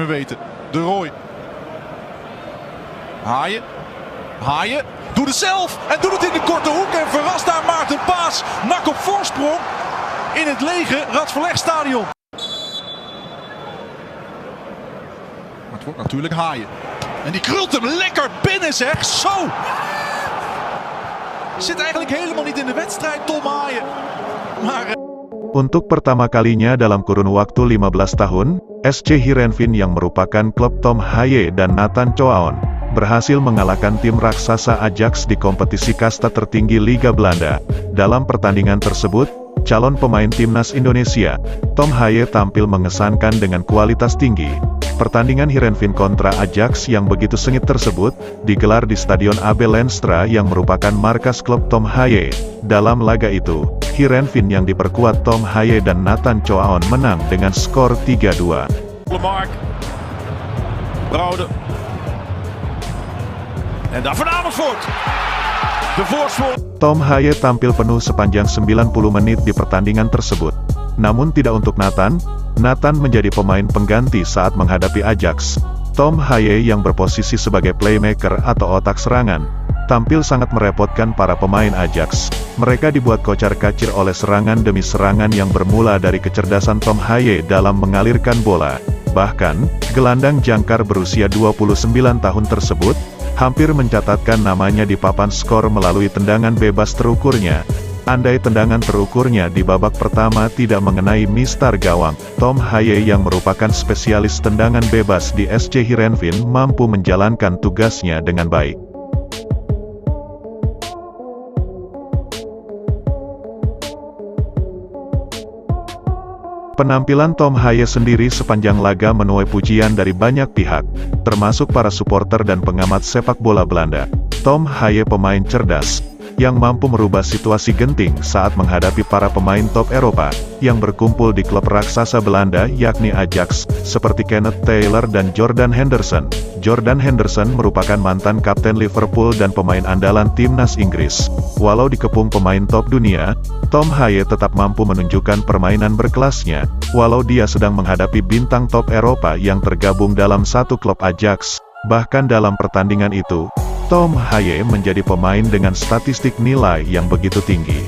meer weten. De Roy. Haaien. Haaien. Doet het zelf. En doet het in de korte hoek. En verrast daar Maarten Paas. NAC op voorsprong. In het lege Radverlegstadion. Maar het wordt natuurlijk Haaien. En die krult hem lekker binnen, zeg. Zo. Zit eigenlijk helemaal niet in de wedstrijd, Tom Haaien. Maar... Untuk pertama kalinya dalam kurun waktu 15 tahun, SC Heerenveen yang merupakan klub Tom Haaien dan Nathan Choaon, berhasil mengalahkan tim raksasa Ajax di kompetisi kasta tertinggi Liga Belanda. Dalam pertandingan tersebut, calon pemain timnas Indonesia, Tom Haaien tampil mengesankan dengan kualitas tinggi. Pertandingan Heerenveen kontra Ajax yang begitu sengit tersebut, digelar di Stadion Abel Lenstra yang merupakan markas klub Tom Haaien. Dalam laga itu, Heerenveen yang diperkuat Tom Haaien dan Nathan Choaon menang dengan skor 3-2. Mark. Brouwer. En daar Van Amersfoort. De voorsprong. Tom Haaien tampil penuh sepanjang 90 menit di pertandingan tersebut. Namun tidak untuk Nathan menjadi pemain pengganti saat menghadapi Ajax. Tom Haaien yang berposisi sebagai playmaker atau otak serangan, tampil sangat merepotkan para pemain Ajax. Mereka dibuat kocar-kacir oleh serangan demi serangan yang bermula dari kecerdasan Tom Haaien dalam mengalirkan bola. Bahkan, gelandang jangkar berusia 29 tahun tersebut, hampir mencatatkan namanya di papan skor melalui tendangan bebas terukurnya. Andai tendangan terukurnya di babak pertama tidak mengenai mistar gawang, Tom Haaien yang merupakan spesialis tendangan bebas di SC Heerenveen mampu menjalankan tugasnya dengan baik. Penampilan Tom Haaien sendiri sepanjang laga menuai pujian dari banyak pihak, termasuk para supporter dan pengamat sepak bola Belanda. Tom Haaien pemain cerdas, yang mampu merubah situasi genting saat menghadapi para pemain top Eropa, yang berkumpul di klub raksasa Belanda yakni Ajax, seperti Kenneth Taylor dan Jordan Henderson. Jordan Henderson merupakan mantan kapten Liverpool dan pemain andalan timnas Inggris. Walau dikepung pemain top dunia, Tom Haaien tetap mampu menunjukkan permainan berkelasnya, walau dia sedang menghadapi bintang top Eropa yang tergabung dalam satu klub Ajax. Bahkan dalam pertandingan itu, Tom Haaien menjadi pemain dengan statistik nilai yang begitu tinggi.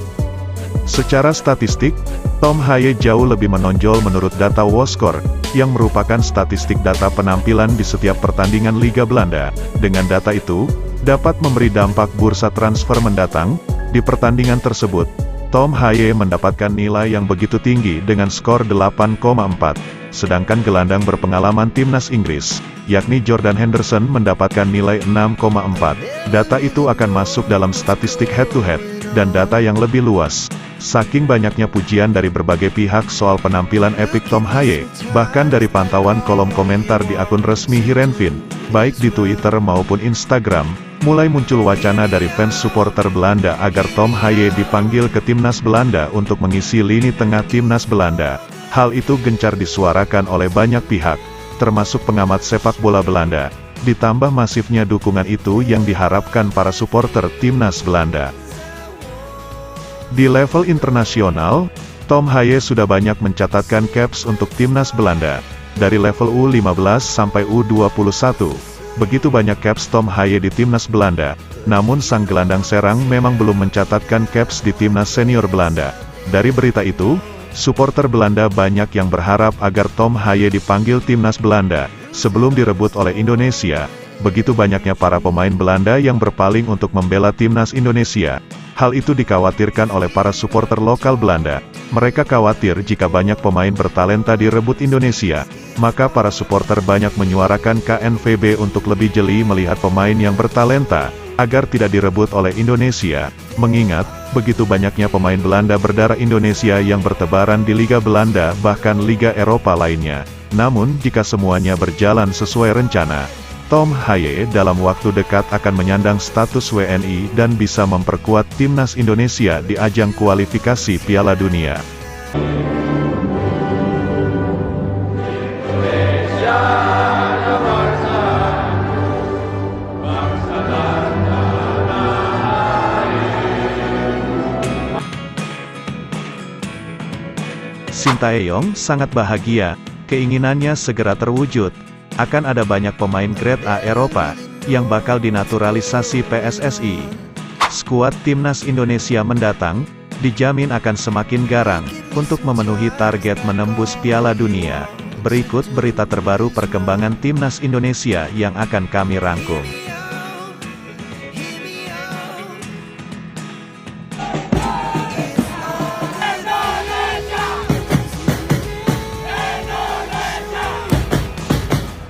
Secara statistik, Tom Haaien jauh lebih menonjol menurut data WhoScorer, yang merupakan statistik data penampilan di setiap pertandingan Liga Belanda. Dengan data itu, dapat memberi dampak bursa transfer mendatang. Di pertandingan tersebut, Tom Haaien mendapatkan nilai yang begitu tinggi dengan skor 8,4. Sedangkan gelandang berpengalaman timnas Inggris, yakni Jordan Henderson mendapatkan nilai 6,4. Data itu akan masuk dalam statistik head-to-head, dan data yang lebih luas. Saking banyaknya pujian dari berbagai pihak soal penampilan epik Tom Haaien, bahkan dari pantauan kolom komentar di akun resmi Heerenveen, baik di Twitter maupun Instagram, mulai muncul wacana dari fans supporter Belanda agar Tom Haaien dipanggil ke timnas Belanda untuk mengisi lini tengah timnas Belanda. Hal itu gencar disuarakan oleh banyak pihak, termasuk pengamat sepak bola Belanda. Ditambah masifnya dukungan itu yang diharapkan para supporter timnas Belanda. Di level internasional, Tom Haaien sudah banyak mencatatkan caps untuk timnas Belanda, dari level U15 sampai U21. Begitu banyak caps Tom Haaien di timnas Belanda, namun sang gelandang serang memang belum mencatatkan caps di timnas senior Belanda. Dari berita itu, supporter Belanda banyak yang berharap agar Tom Haaien dipanggil timnas Belanda, sebelum direbut oleh Indonesia. Begitu banyaknya para pemain Belanda yang berpaling untuk membela timnas Indonesia. Hal itu dikhawatirkan oleh para supporter lokal Belanda. Mereka khawatir jika banyak pemain bertalenta direbut Indonesia, maka para supporter banyak menyuarakan KNVB untuk lebih jeli melihat pemain yang bertalenta, agar tidak direbut oleh Indonesia. Mengingat, begitu banyaknya pemain Belanda berdarah Indonesia yang bertebaran di Liga Belanda bahkan Liga Eropa lainnya. Namun, jika semuanya berjalan sesuai rencana, Tom Haaien dalam waktu dekat akan menyandang status WNI dan bisa memperkuat timnas Indonesia di ajang kualifikasi Piala Dunia. Sintayong sangat bahagia, keinginannya segera terwujud. akan ada banyak pemain grade A Eropa, yang bakal dinaturalisasi PSSI. Skuad Timnas Indonesia mendatang, dijamin akan semakin garang, untuk memenuhi target menembus Piala Dunia. Berikut berita terbaru perkembangan Timnas Indonesia yang akan kami rangkum.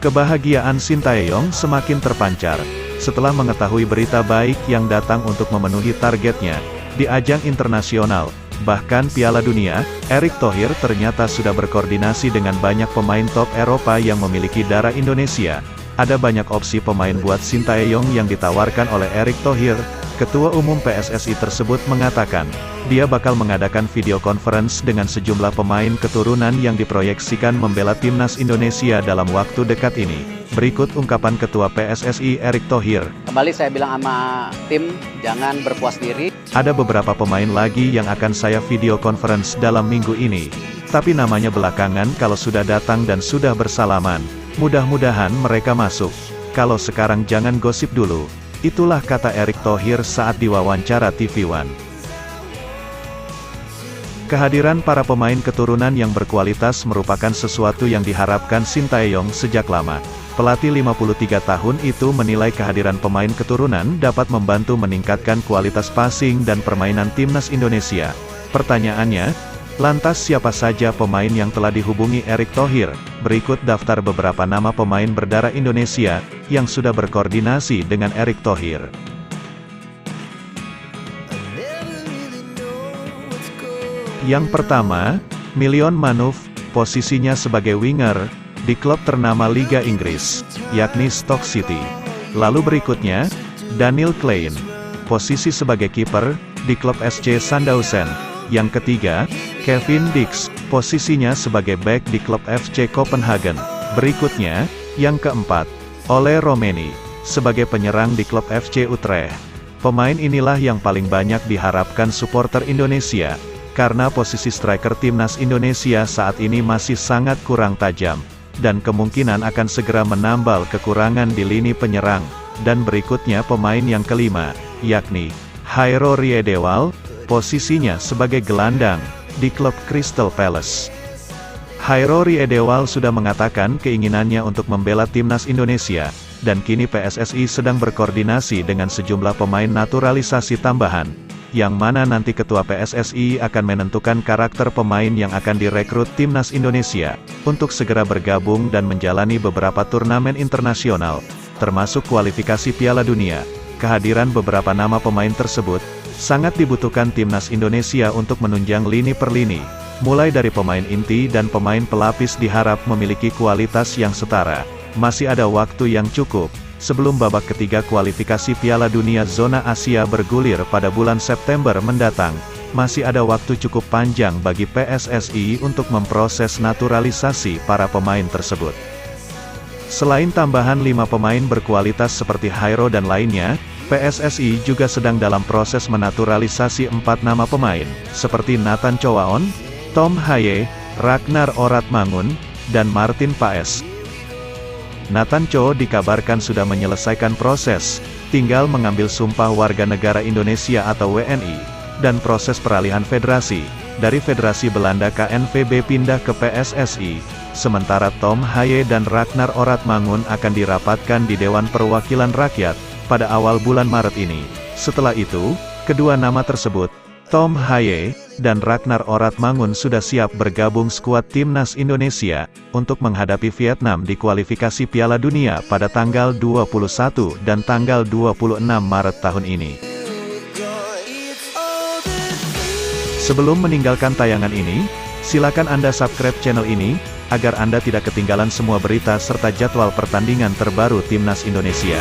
Kebahagiaan Sintayong semakin terpancar, setelah mengetahui berita baik yang datang untuk memenuhi targetnya, di ajang internasional, bahkan Piala Dunia. Erick Thohir ternyata sudah berkoordinasi dengan banyak pemain top Eropa yang memiliki darah Indonesia. Ada banyak opsi pemain buat Sintayong yang ditawarkan oleh Erick Thohir. Ketua Umum PSSI tersebut mengatakan, dia bakal mengadakan video conference dengan sejumlah pemain keturunan yang diproyeksikan membela Timnas Indonesia dalam waktu dekat ini. Berikut ungkapan Ketua PSSI Erick Thohir. Kembali saya bilang sama tim, jangan berpuas diri. Ada beberapa pemain lagi yang akan saya video conference dalam minggu ini. Tapi namanya belakangan kalau sudah datang dan sudah bersalaman. Mudah-mudahan mereka masuk. Kalau sekarang jangan gosip dulu. Itulah kata Erick Thohir saat diwawancara TV One. Kehadiran para pemain keturunan yang berkualitas merupakan sesuatu yang diharapkan Sintayong sejak lama. Pelatih 53 tahun itu menilai kehadiran pemain keturunan dapat membantu meningkatkan kualitas passing dan permainan Timnas Indonesia. Pertanyaannya, lantas siapa saja pemain yang telah dihubungi Erick Thohir? Berikut daftar beberapa nama pemain berdarah Indonesia, yang sudah berkoordinasi dengan Erick Thohir. Yang pertama, Maitland Niles, posisinya sebagai winger, di klub ternama Liga Inggris, yakni Stoke City. Lalu berikutnya, Daniel Klein, posisi sebagai kiper, di klub SC Sandhausen. Yang ketiga, Kevin Dix, posisinya sebagai bek di klub FC Copenhagen. Berikutnya, yang keempat, Ole Romeni, sebagai penyerang di klub FC Utrecht. Pemain inilah yang paling banyak diharapkan supporter Indonesia, karena posisi striker Timnas Indonesia saat ini masih sangat kurang tajam, dan kemungkinan akan segera menambal kekurangan di lini penyerang. Dan berikutnya pemain yang kelima, yakni Jairo Riedewald, posisinya sebagai gelandang, di klub Crystal Palace. Jairo Riedewald sudah mengatakan keinginannya untuk membela Timnas Indonesia, dan kini PSSI sedang berkoordinasi dengan sejumlah pemain naturalisasi tambahan, yang mana nanti Ketua PSSI akan menentukan karakter pemain yang akan direkrut Timnas Indonesia, untuk segera bergabung dan menjalani beberapa turnamen internasional, termasuk kualifikasi Piala Dunia. Kehadiran beberapa nama pemain tersebut, sangat dibutuhkan Timnas Indonesia untuk menunjang lini per lini. Mulai dari pemain inti dan pemain pelapis diharap memiliki kualitas yang setara. Masih ada waktu yang cukup, sebelum babak ketiga kualifikasi Piala Dunia Zona Asia bergulir pada bulan September mendatang. Masih ada waktu cukup panjang bagi PSSI untuk memproses naturalisasi para pemain tersebut. Selain tambahan 5 pemain berkualitas seperti Jairo dan lainnya, PSSI juga sedang dalam proses menaturalisasi 4 nama pemain, seperti Nathan Chowaon, Tom Haye, Ragnar Oratmangun, dan Martin Paes. Nathan Cho dikabarkan sudah menyelesaikan proses, tinggal mengambil sumpah warga negara Indonesia atau WNI, dan proses peralihan federasi, dari Federasi Belanda KNVB pindah ke PSSI, sementara Tom Haye dan Ragnar Oratmangun akan dirapatkan di Dewan Perwakilan Rakyat, pada awal bulan Maret ini. Setelah itu, kedua nama tersebut, Tom Haye dan Ragnar Oratmangun sudah siap bergabung skuad Timnas Indonesia, untuk menghadapi Vietnam di kualifikasi Piala Dunia pada tanggal 21 dan tanggal 26 Maret tahun ini. Sebelum meninggalkan tayangan ini, silakan Anda subscribe channel ini, agar Anda tidak ketinggalan semua berita serta jadwal pertandingan terbaru Timnas Indonesia.